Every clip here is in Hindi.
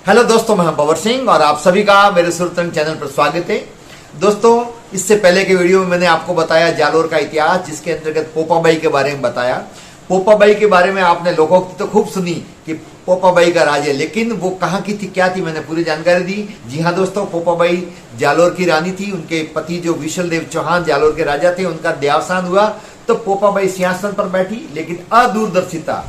हेलो दोस्तों, मैं पवर सिंह और आप सभी का मेरे सुरतंग चैनल पर स्वागत है। दोस्तों, इससे पहले के वीडियो में मैंने आपको बताया जालोर का इतिहास, जिसके अंतर्गत पोपाबाई के बारे में बताया। पोपाबाई के बारे में आपने लोकोक्ति तो खूब सुनी कि पोपाबाई का राज है, लेकिन वो कहाँ की थी, क्या थी, मैंने पूरी जानकारी दी। जी हाँ दोस्तों, पोपाबाई जालोर की रानी थी। उनके पति जो विशल देव चौहान जालोर के राजा थे, उनका देहावसान हुआ तो पोपाबाई सिंहासन पर बैठी, लेकिन अदूरदर्शिता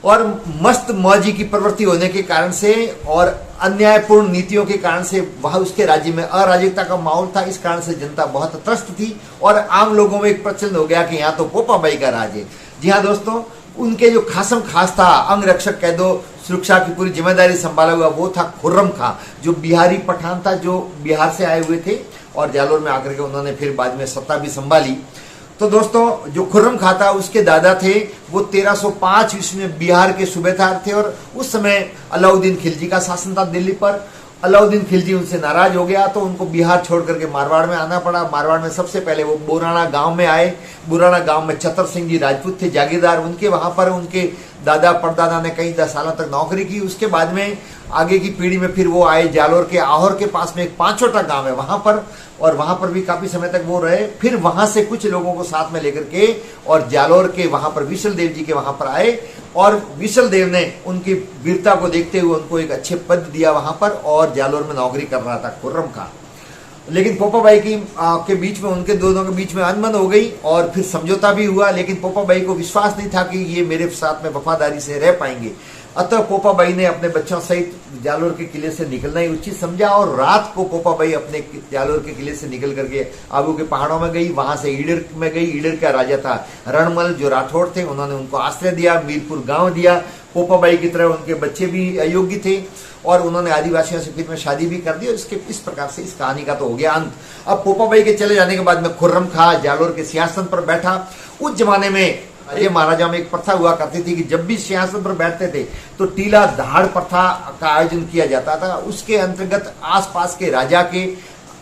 और मस्त मौजी की प्रवृत्ति होने के कारण से और अन्यायपूर्ण नीतियों के कारण से वह उसके राज्य में अराजकता का माहौल था। इस कारण से जनता बहुत त्रस्त थी और आम लोगों में एक प्रचलन हो गया कि यहाँ तो पोपाबाई का राज है। जी हाँ दोस्तों, उनके जो खासम खास था, अंग रक्षक कह दो, सुरक्षा की पूरी जिम्मेदारी संभाला हुआ, वो था खुर्रम खां, जो बिहारी पठान था, जो बिहार से आए हुए थे और जालोर में आकर के उन्होंने फिर बाद में सत्ता भी संभाली। तो दोस्तों, जो खुर्रम खां था, उसके दादा थे वो 1305 ईस्वी में बिहार के सूबेदार थे और उस समय अलाउद्दीन खिलजी का शासन था दिल्ली पर। अलाउद्दीन खिलजी उनसे नाराज हो गया तो उनको बिहार छोड़ करके मारवाड़ में आना पड़ा। मारवाड़ में सबसे पहले वो बोराना गांव में आए। बोराना गांव में चतर सिंह जी राजपूत थे, जागीरदार, उनके वहां पर उनके दादा परदादा ने कई 10 सालों तक नौकरी की। उसके बाद में आगे की पीढ़ी में फिर वो आए जालोर के आहोर के पास में एक पांचोटा गांव है वहां पर, और वहां पर भी काफी समय तक वो रहे। फिर वहां से कुछ लोगों को साथ में लेकर के और जालोर के वहां पर विशल देव जी के वहां पर आए और विशल देव ने उनकी वीरता को देखते हुए उनको एक अच्छे पद दिया वहां पर, और जालोर में नौकरी कर रहा था खुर्रम खां। लेकिन पोपाबाई के बीच में, उनके दोनों के बीच में अनबन हो गई और फिर समझौता भी हुआ, लेकिन पोपाबाई को विश्वास नहीं था कि ये मेरे साथ में वफादारी से रह पाएंगे। अतः पोपाबाई ने अपने बच्चों सहित जालोर के किले से निकलना ही उचित समझा और रात को पोपाबाई अपने जालोर के किले से निकल करके आबू के पहाड़ों में गई। वहां से ईडर में गई। ईडर का राजा था रणमल, जो राठौड़ थे, उन्होंने उनको आश्रय दिया, मीरपुर गांव दिया। पोपाबाई की तरह उनके बच्चे भी अयोग्य थे और उन्होंने आदिवासियों से फिर में शादी भी कर दी और इस प्रकार से इस कहानी का तो हो गया अंत। अब पोपाबाई के चले जाने के बाद में खुर्रम खां जालोर के सिंहासन पर बैठा। उस जमाने में ये महाराजा में एक प्रथा हुआ करती थी कि जब भी सिंहासन पर बैठते थे तो टीला दहाड़ प्रथा का आयोजन किया जाता था। उसके अंतर्गत आसपास के राजा के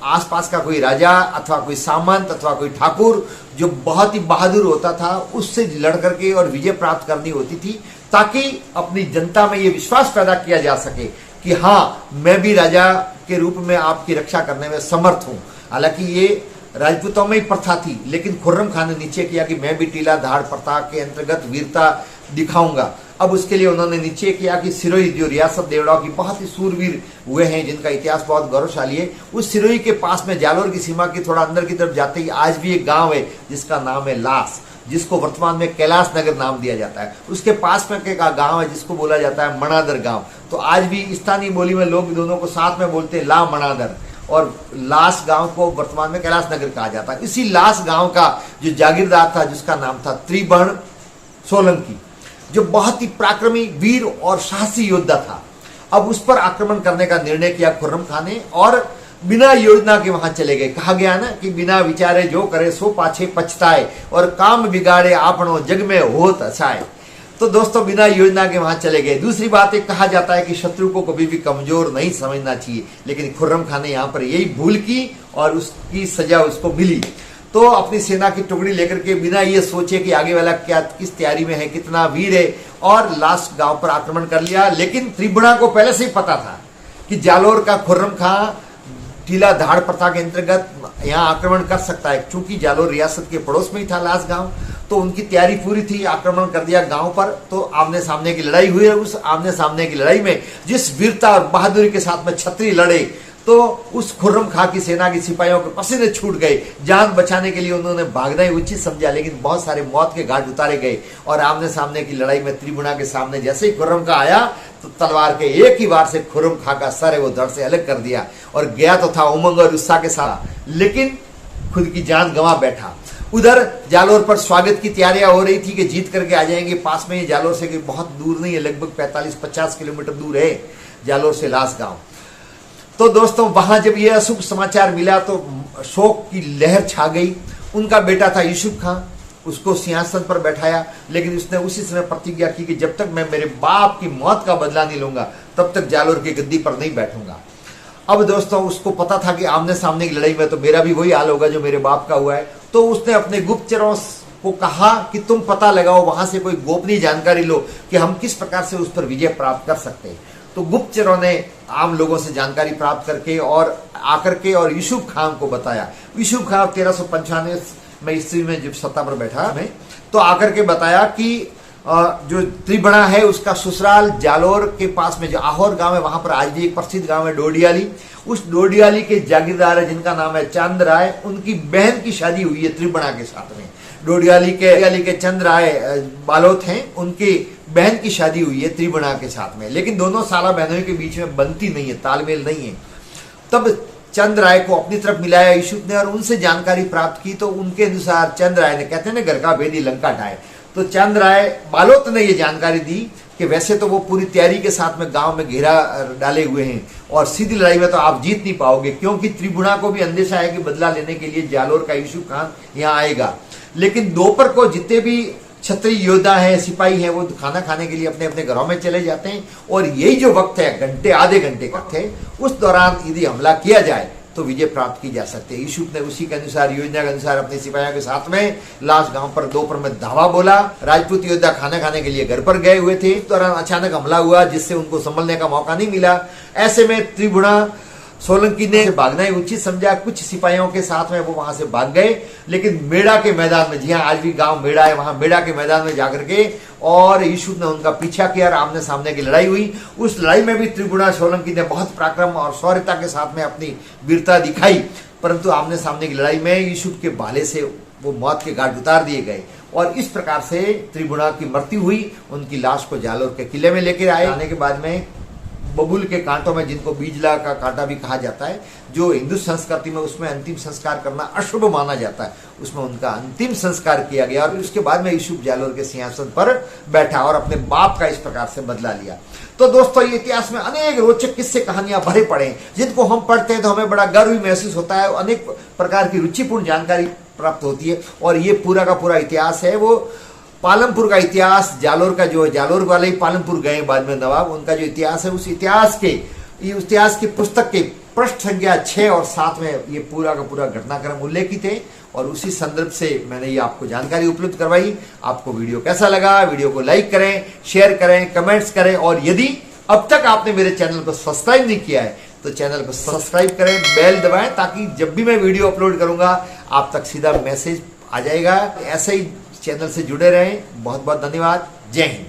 आसपास का कोई राजा अथवा कोई सामंत अथवा कोई ठाकुर जो बहुत ही बहादुर होता था, उससे लड़ करके और विजय प्राप्त करनी होती थी, ताकि अपनी जनता में ये विश्वास पैदा किया जा सके कि हाँ, मैं भी राजा के रूप में आपकी रक्षा करने में समर्थ हूं। हालांकि ये राजपूतों में ही प्रथा थी, लेकिन खुर्रम खान ने नीचे किया कि मैं भी टीला दहाड़ प्रथा के अंतर्गत वीरता दिखाऊंगा। अब उसके लिए उन्होंने नीचे किया कि सिरोही, जो रियासत देवड़ाओं की बहुत ही सूरवीर हुए हैं, जिनका इतिहास बहुत गौरवशाली है, उस सिरोही के पास में जालोर की सीमा की थोड़ा अंदर की तरफ जाते ही आज भी एक गांव है जिसका नाम है लास, जिसको वर्तमान में कैलाश नगर नाम दिया जाता है। उसके पास में एक गांव है जिसको बोला जाता है मणादर गांव। तो आज भी स्थानीय बोली में लोग दोनों को साथ में बोलते हैं ला मणादर, और लास गांव को वर्तमान में कैलाश नगर कहा जाता है। इसी लास गांव का जो जागीरदार था, जिसका नाम था त्रिभुवन सोलंकी, जो बहुत ही पराक्रमी, वीर और साहसी योद्धा था। अब उस पर आक्रमण करने का निर्णय किया खुर्रम खां ने और बिना योजना के वहां चले गए। कहा गया ना कि बिना विचारे जो करे सो पाछे पछताए, और काम बिगाड़े आपनो जग में होत अछाए। तो दोस्तों, बिना योजना के वहां चले गए। दूसरी बात, एक कहा जाता है कि शत्रु को कभी भी कमजोर नहीं समझना चाहिए, लेकिन खुर्रम खां ने यहाँ पर यही भूल की और उसकी सजा उसको मिली। तो अपनी सेना की टुकड़ी लेकर के बिना ये सोचे कि आगे वाला क्या किस तैयारी में है, कितना वीर है, और लास्ट गांव पर आक्रमण कर लिया। लेकिन त्रिभुवन को पहले से ही पता था कि जालोर का खुर्रम खां टीला दहाड़ प्रथा के अंतर्गत यहाँ आक्रमण कर सकता है। चूंकि जालोर रियासत के पड़ोस में ही था लास गांव, तो उनकी तैयारी पूरी थी, आक्रमण कर दिया गांव पर। तो आमने सामने की लड़ाई हुई है। उस आमने सामने की लड़ाई में जिस वीरता और बहादुरी के साथ में छत्री लड़े, तो उस खुर्रम खां की सेना के सिपाहियों के पसीने छूट गए। जान बचाने के लिए उन्होंने भागना ही उचित समझा, लेकिन बहुत सारे मौत के घाट उतारे गए। और आमने सामने की लड़ाई में त्रिभुवन के सामने जैसे ही खुर्रम खां आया तो तलवार के एक ही वार से खुर्रम खां का सर है वो धड़ से अलग कर दिया और गया तो था उमंग और उत्साह के साथ, लेकिन खुद की जान गंवा बैठा। उधर जालोर पर स्वागत की तैयारियां हो रही थी कि जीत करके आ जाएंगे। पास में ही जालोर से बहुत दूर नहीं है, लगभग 45-50 किलोमीटर दूर है जालोर से लास गांव। तो दोस्तों, वहां जब यह अशुभ समाचार मिला तो शोक की लहर छा गई। उनका बेटा था यूसुफ खां, उसको सिंहासन पर बैठाया, लेकिन उसने उसी समय प्रतिज्ञा की कि जब तक मैं मेरे बाप की मौत का बदला नहीं लूंगा तब तक जालोर की गद्दी पर नहीं बैठूंगा। अब दोस्तों, उसको पता था कि आमने सामने की लड़ाई में तो मेरा भी वही हाल होगा जो मेरे बाप का हुआ है। तो उसने अपने गुप्तचरों को कहा कि तुम पता लगाओ, वहां से कोई गोपनीय जानकारी लो कि हम किस प्रकार से उस पर विजय प्राप्त कर सकते हैं। तो गुप्तचरों ने आम लोगों से जानकारी प्राप्त करके और आकर के और यूसुफ खान को बताया। यूसुफ खान 1395 में ईस्वी में जब सत्ता पर बैठा में तो आकर के बताया कि जो त्रिबणा है उसका ससुराल जालोर के पास में जो आहोर गांव है, वहां पर आज भी एक प्रसिद्ध गांव है डोडियाली। उस डोडियाली के जागीरदार है जिनका नाम है चंद राय, उनकी बहन की शादी हुई है त्रिबणा के साथ में। डोडियाली के चंद राय बालोत हैं, उनकी बहन की शादी हुई है त्रिबणा के साथ में, लेकिन दोनों साला बहनों के बीच में बनती नहीं है, तालमेल नहीं है। तब चंद राय को अपनी तरफ मिलाया यूसुफ ने और उनसे जानकारी प्राप्त की। तो उनके अनुसार चंद राय ने, कहते हैं ना घर का भेदी लंका ढाए, तो चंद राय बालोत ने यह जानकारी दी कि वैसे तो वो पूरी तैयारी के साथ में गांव में घेरा डाले हुए हैं और सीधी लड़ाई में तो आप जीत नहीं पाओगे, क्योंकि त्रिबुणा को भी अंदेशा है कि बदला लेने के लिए जालोर का यूसुफ खान यहाँ आएगा। लेकिन दोपहर को जितने भी क्षत्रिय योद्धा है, सिपाही हैं, वो खाना खाने के लिए अपने अपने घरों में चले जाते हैं और यही जो वक्त है, घंटे आधे घंटे का है, उस दौरान यदि हमला किया जाए तो विजय प्राप्त की जा सकती है। यूसुफ ने उसी के अनुसार, योजना के अनुसार अपने सिपाहियों के साथ में लाश गांव पर दोपहर में धावा बोला। राजपूत योद्धा खाना खाने के लिए घर पर गए हुए थे। इस दौरान अचानक हमला हुआ जिससे उनको संभलने का मौका नहीं मिला। ऐसे में त्रिबुणा सोलंकी ने भागना ही उचित समझा। कुछ सिपाहियों के साथ में वो वहां से भाग गए, लेकिन मेड़ा के मैदान में, जी हाँ आज भी गांव मेड़ा है, वहां मेड़ा के मैदान में जाकर के और यूसुफ ने उनका पीछा किया और आमने सामने की लड़ाई हुई। उस लड़ाई में भी त्रिबुणा सोलंकी ने बहुत पराक्रम और शौर्यता के साथ में अपनी वीरता दिखाई, परंतु आमने सामने की लड़ाई में यूसुफ के भाले से वो मौत के घाट उतार दिए गए और इस प्रकार से त्रिबुणा की मृत्यु हुई। उनकी लाश को जालोर के किले में लेकर आए। आने के बाद में बबूल के कांटों में, जिनको बीजला का कांटा भी कहा जाता है, जो हिंदू संस्कृति में उसमें अंतिम संस्कार करना अशुभ माना जाता है, उसमें उनका अंतिम संस्कार किया गया और उसके बाद में यूसुफ जालोर के सिंहासन पर बैठा और अपने बाप का इस प्रकार से बदला लिया। तो दोस्तों, ये इतिहास में अनेक रोचक किस्से कहानियां भरे पड़े हैं, जिनको हम पढ़ते हैं तो हमें बड़ा गर्व भी महसूस होता है, अनेक प्रकार की रुचिपूर्ण जानकारी प्राप्त होती है। और ये पूरा का पूरा इतिहास है वो पालमपुर का इतिहास, जालोर का जो जालोर वाले ही पालमपुर गए बाद में नवाब, उनका जो इतिहास है उस इतिहास की पुस्तक के पृष्ठ संख्या 6 और 7 में ये पूरा का पूरा घटनाक्रम उल्लेखित है और उसी संदर्भ से मैंने ये आपको जानकारी उपलब्ध करवाई। आपको वीडियो कैसा लगा? वीडियो को लाइक करें, शेयर करें, कमेंट्स करें और यदि अब तक आपने मेरे चैनल को सब्सक्राइब नहीं किया है तो चैनल को सब्सक्राइब करें, बेल दबाएं, ताकि जब भी मैं वीडियो अपलोड करूंगा आप तक सीधा मैसेज आ जाएगा। ऐसे ही चैनल से जुड़े रहें। बहुत बहुत धन्यवाद। जय हिंद।